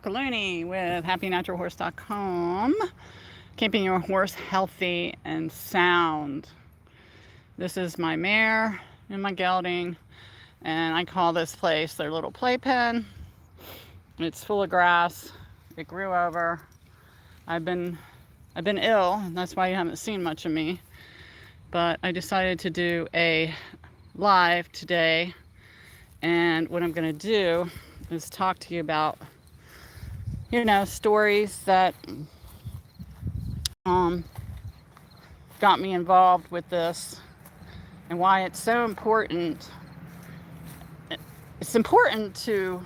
Looney with HappyNaturalHorse.com, keeping your horse healthy and sound. This is my mare and my gelding, and I call this place their little playpen. It's full of grass. It grew over. I've been ill, and that's why you haven't seen much of me. But I decided to do a live today, and what I'm going to do is talk to you about stories that um, got me involved with this and why it's so important. It's important to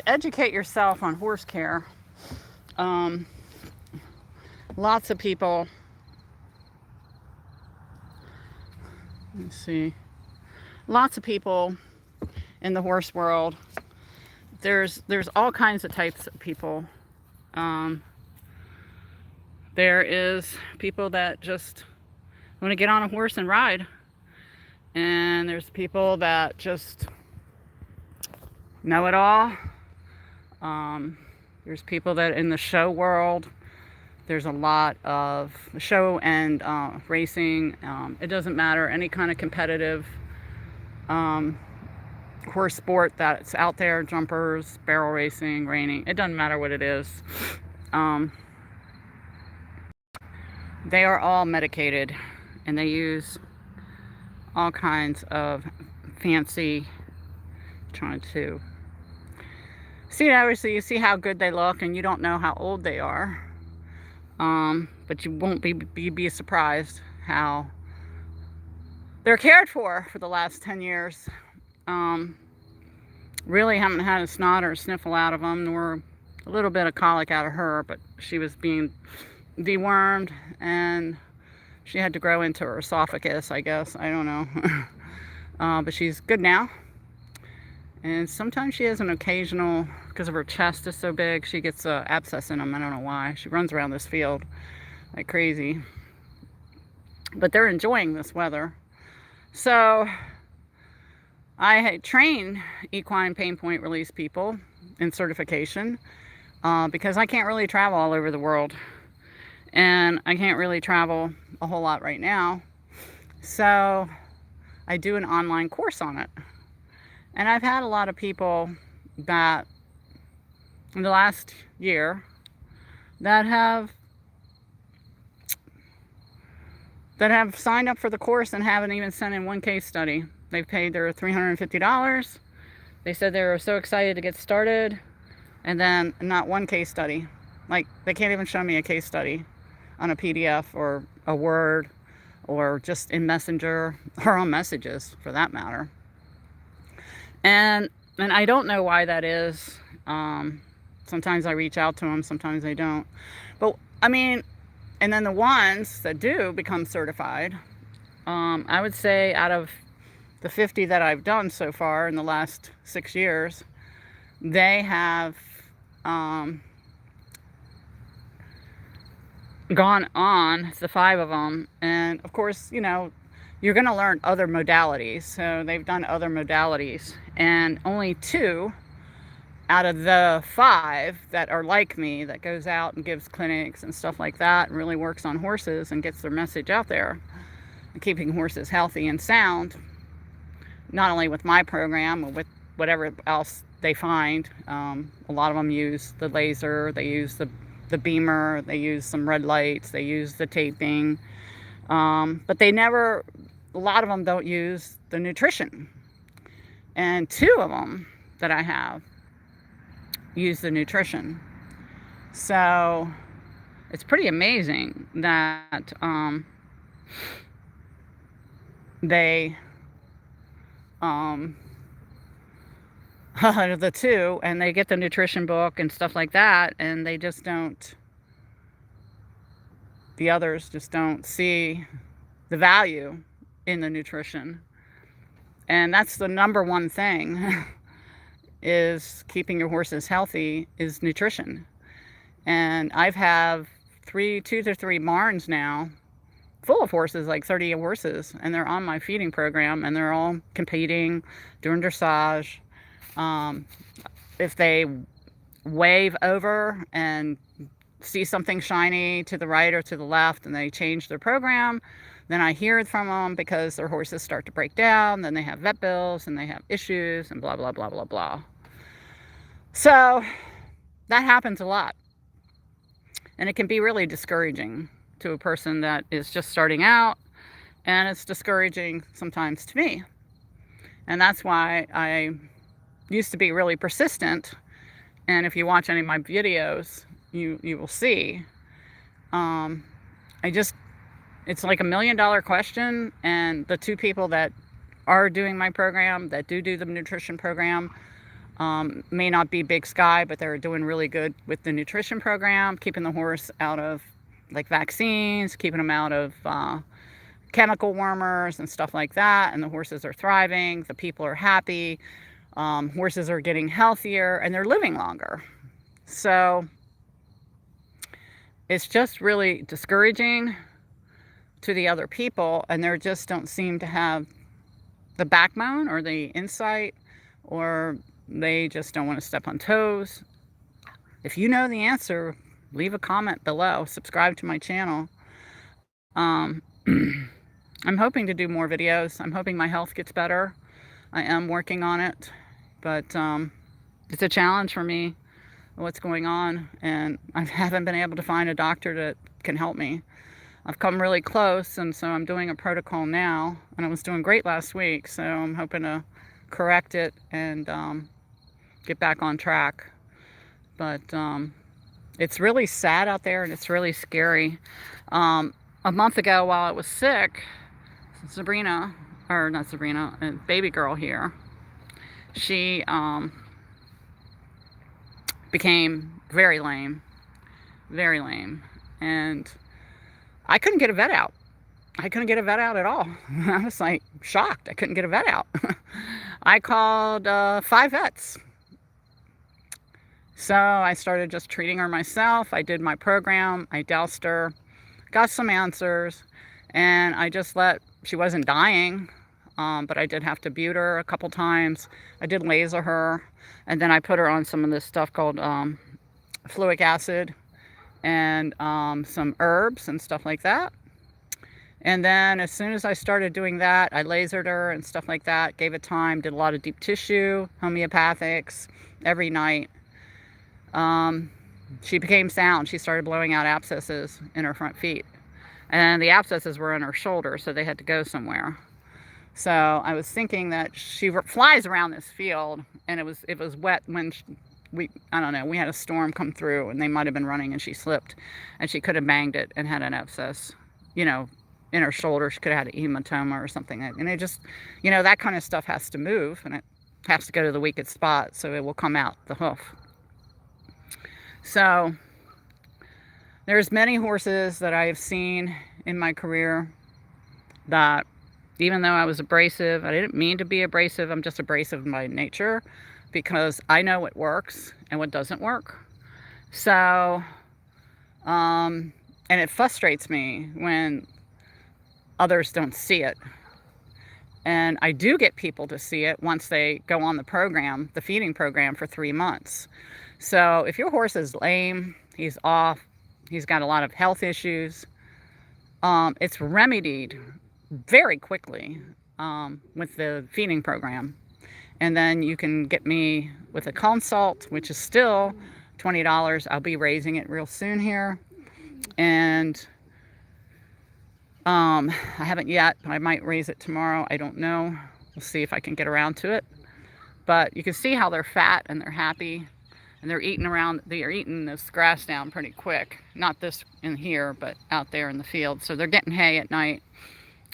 educate yourself on horse care. Um, Lots of people, lots of people in the horse world. There's all kinds of types of people. There is people that just want to get on a horse and ride, and there's people that just know it all. There's people that in the show world. There's a lot of show and racing. It doesn't matter, any kind of competitive horse sport that's out there, jumpers, barrel racing, reining, it doesn't matter what it is. They are all medicated, and they use all kinds of fancy, trying to see, obviously you see how good they look, and you don't know how old they are. But you won't be surprised how they're cared for the last 10 years. Really haven't had a snot or a sniffle out of them, nor a little bit of colic out of her, but she was being dewormed, and she had to grow into her esophagus, I guess. I don't know. But she's good now. And sometimes she has an occasional, because of her chest is so big, she gets an abscess in them. I don't know why. She runs around this field like crazy. But they're enjoying this weather. So I train equine pain point release people in certification because I can't really travel all over the world. And I can't really travel a whole lot right now. So I do an online course on it. And I've had a lot of people that in the last year that have signed up for the course and haven't even sent in one case study. They've paid their $350. They said they were so excited to get started, and then not one case study. Like, they can't even show me a case study on a PDF or a Word or just in Messenger or on Messages for that matter. And I don't know why that is. Sometimes I reach out to them, sometimes I don't. But I mean, and then the ones that do become certified, I would say out of the 50 that I've done so far in the last 6 years, they have gone on, the 5 of them. And of course, you're going to learn other modalities. So they've done other modalities, and only 2 out of the 5 that are like me, that goes out and gives clinics and stuff like that, and really works on horses and gets their message out there, and keeping horses healthy and sound, not only with my program, but with whatever else they find. A lot of them use the laser, they use the beamer, they use some red lights, they use the taping, but a lot of them don't use the nutrition. And 2 of them that I have use the nutrition. So it's pretty amazing that they the 2, and they get the nutrition book and stuff like that, and they just don't, the others just don't see the value in the nutrition. And that's the number one thing is keeping your horses healthy, is nutrition. And I've have 2 to 3 barns now full of horses, like 30 horses, and they're on my feeding program, and they're all competing, doing dressage. If they wave over and see something shiny to the right or to the left, and they change their program. Then I hear it from them because their horses start to break down. Then they have vet bills and they have issues and blah, blah, blah, blah, blah. So that happens a lot. And it can be really discouraging to a person that is just starting out. And it's discouraging sometimes to me. And that's why I used to be really persistent. And if you watch any of my videos, you will see. It's like $1 million question, and the two people that are doing my program, that do the nutrition program, may not be big sky, but they're doing really good with the nutrition program, keeping the horse out of like vaccines, keeping them out of chemical warmers and stuff like that, and the horses are thriving, the people are happy, horses are getting healthier, and they're living longer. So it's just really discouraging to the other people, and they just don't seem to have the backbone or the insight, or they just don't want to step on toes. If you know the answer, leave a comment below, subscribe to my channel. I'm hoping to do more videos. I'm hoping my health gets better. I am working on it, but it's a challenge for me, what's going on, and I haven't been able to find a doctor that can help me. I've come really close, and so I'm doing a protocol now, and I was doing great last week, so I'm hoping to correct it and get back on track. But it's really sad out there, and it's really scary. A month ago, while I was sick, Sabrina, or not Sabrina, a baby girl here, she became very lame, and I couldn't get a vet out. I couldn't get a vet out at all. I was like shocked. I couldn't get a vet out. I called 5 vets. So I started just treating her myself. I did my program. I doused her, got some answers, and I just she wasn't dying, but I did have to bute her a couple times. I did laser her, and then I put her on some of this stuff called fluic acid and some herbs and stuff like that. And then as soon as I started doing that, I lasered her and stuff like that, gave it time, did a lot of deep tissue, homeopathics every night. She became sound. She started blowing out abscesses in her front feet. And the abscesses were in her shoulder, so they had to go somewhere. So I was thinking that she flies around this field, and it was wet when I don't know, we had a storm come through, and they might have been running, and she slipped, and she could have banged it and had an abscess, in her shoulder. She could have had a hematoma or something. And it just, that kind of stuff has to move, and it has to go to the weakest spot, so it will come out the hoof. So there's many horses that I have seen in my career that, even though I was abrasive, I didn't mean to be abrasive. I'm just abrasive by nature, because I know what works and what doesn't work. So, and it frustrates me when others don't see it. And I do get people to see it once they go on the program, the feeding program, for 3 months. So if your horse is lame, he's off, he's got a lot of health issues, it's remedied very quickly with the feeding program. And then you can get me with a consult, which is still $20. I'll be raising it real soon here. And I haven't yet. I might raise it tomorrow. I don't know. We'll see if I can get around to it. But you can see how they're fat and they're happy. And they're eating this grass down pretty quick. Not this in here, but out there in the field. So they're getting hay at night.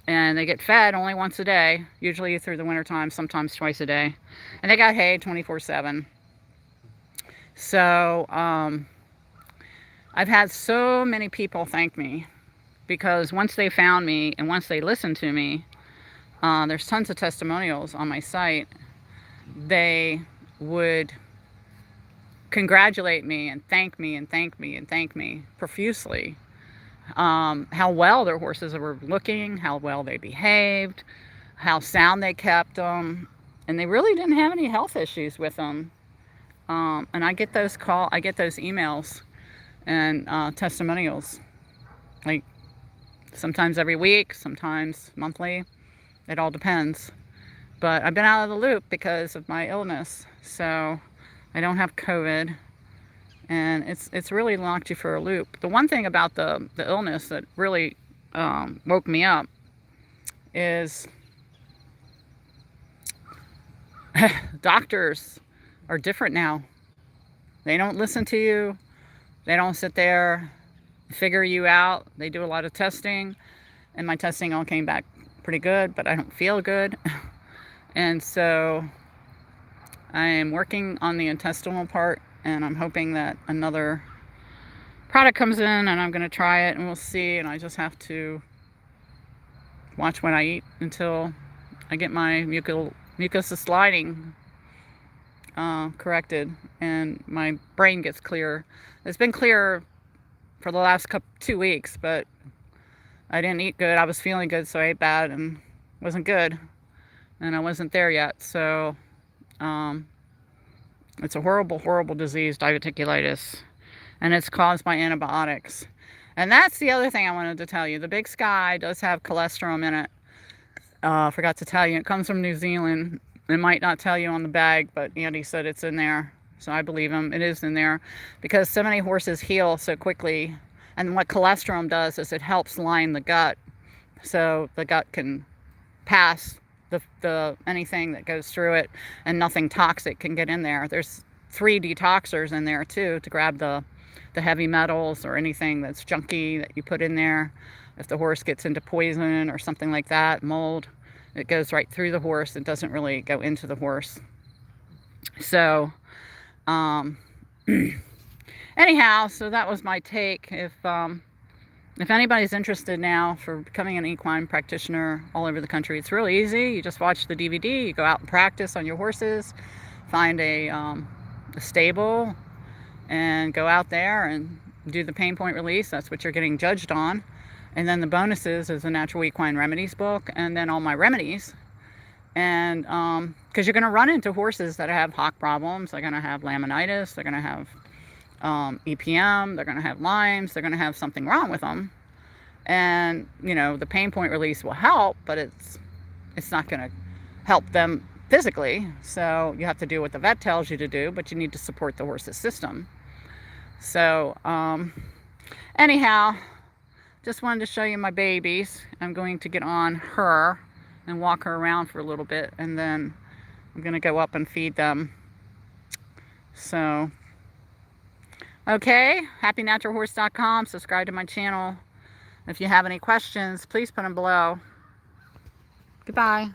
And they get fed only once a day, usually through the wintertime, sometimes twice a day. And they got hay 24/7. So I've had so many people thank me, because once they found me and once they listened to me, there's tons of testimonials on my site. They would congratulate me and thank me and thank me and thank me profusely. How well their horses were looking, how well they behaved, how sound they kept them, and they really didn't have any health issues with them. And I get those emails and testimonials, like sometimes every week, sometimes monthly. It all depends. But I've been out of the loop because of my illness, so I don't have COVID, and it's really locked you for a loop. The one thing about the illness that really woke me up is doctors are different now. They don't listen to you. They don't sit there, figure you out. They do a lot of testing, and my testing all came back pretty good, but I don't feel good. And so I am working on the intestinal part, and I'm hoping that another product comes in, and I'm going to try it, and we'll see. And I just have to watch what I eat until I get my mucus lining corrected and my brain gets clear. It's been clear for the last 2 weeks, but I didn't eat good. I was feeling good, so I ate bad and wasn't good, and I wasn't there yet. So it's a horrible disease, diverticulitis, and it's caused by antibiotics. And that's the other thing I wanted to tell you. The Big Sky does have cholesterol in it. Forgot to tell you, it comes from New Zealand. It might not tell you on the bag, but Andy said it's in there, so I believe him. It is in there because so many horses heal so quickly, and what cholesterol does is it helps line the gut, so the gut can pass the anything that goes through it, and nothing toxic can get in there. There's 3 detoxers in there too to grab the heavy metals or anything that's junky that you put in there. If the horse gets into poison or something like that, mold, it goes right through the horse. It doesn't really go into the horse. So, anyhow, so that was my take. If anybody's interested now for becoming an equine practitioner all over the country, it's really easy. You just watch the DVD, you go out and practice on your horses, find a stable, and go out there and do the pain point release. That's what you're getting judged on. And then the bonuses is the Natural Equine Remedies book, and then all my remedies. And because you're going to run into horses that have hock problems. They're going to have laminitis, they're going to have EPM, they're going to have Lyme's, they're going to have something wrong with them. And the pain point release will help, but it's not going to help them physically. So you have to do what the vet tells you to do, but you need to support the horse's system. So anyhow, just wanted to show you my babies. I'm going to get on her and walk her around for a little bit, and then I'm going to go up and feed them. So, okay, happynaturalhorse.com. Subscribe to my channel. If you have any questions, please put them below. Goodbye.